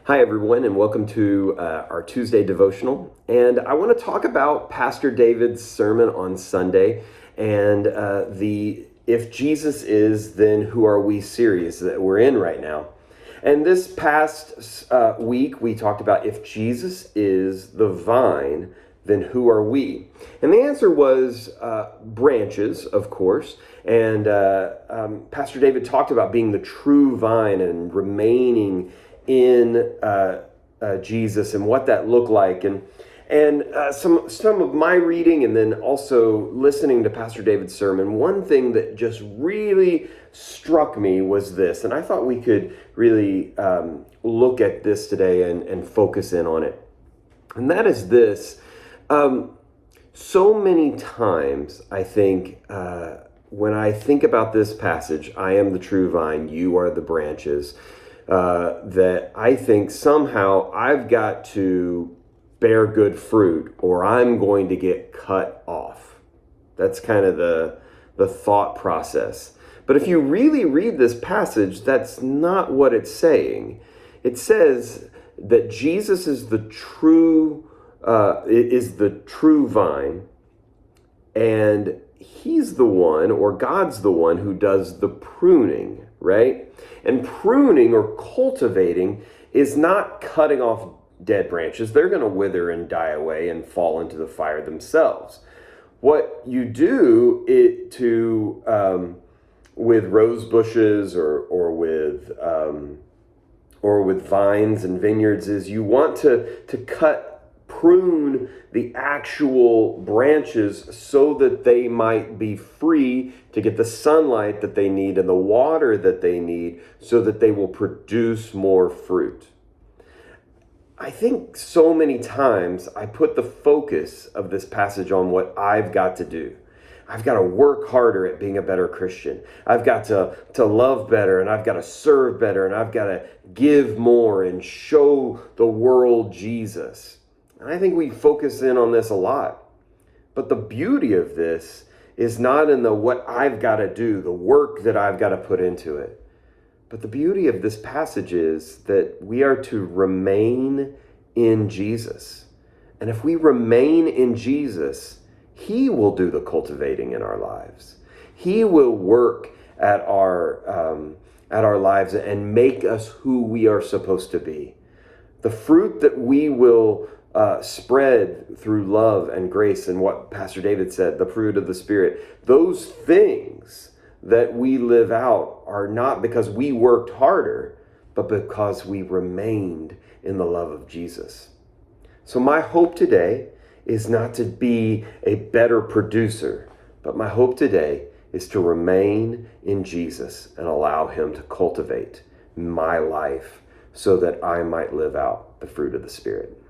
Hi, everyone, and welcome to our Tuesday devotional. And I want to talk about Pastor David's sermon on Sunday and the If Jesus Is, Then Who Are We series that we're in right now. And this past week, we talked about if Jesus is the vine, then who are we? And the answer was branches, of course. And Pastor David talked about being the true vine and remaining in Jesus and what that looked like. And some of my reading and then also listening to Pastor David's sermon, one thing that just really struck me was this. And I thought we could really look at this today and focus in on it. And that is this. So many times, I think, when I think about this passage, I am the true vine, you are the branches, that I think somehow I've got to bear good fruit or I'm going to get cut off. That's kind of the thought process. But if you really read this passage, that's not what it's saying. It says that Jesus is the true vine, and he's the one, or God's the one, who does the pruning, right? And pruning or cultivating is not cutting off dead branches. They're going to wither and die away and fall into the fire themselves. What you do with rose bushes or with vines and vineyards is you want to prune the actual branches so that they might be free to get the sunlight that they need and the water that they need so that they will produce more fruit. I think so many times I put the focus of this passage on what I've got to do. I've got to work harder at being a better Christian. I've got to love better, and I've got to serve better, and I've got to give more and show the world Jesus. And I think we focus in on this a lot. But the beauty of this is not in the what I've got to do, the work that I've got to put into it. But the beauty of this passage is that we are to remain in Jesus. And if we remain in Jesus, he will do the cultivating in our lives. He will work at our lives and make us who we are supposed to be. The fruit that we will spread through love and grace and what Pastor David said, the fruit of the Spirit, those things that we live out are not because we worked harder, but because we remained in the love of Jesus. So my hope today is not to be a better producer, but my hope today is to remain in Jesus and allow him to cultivate my life so that I might live out the fruit of the Spirit.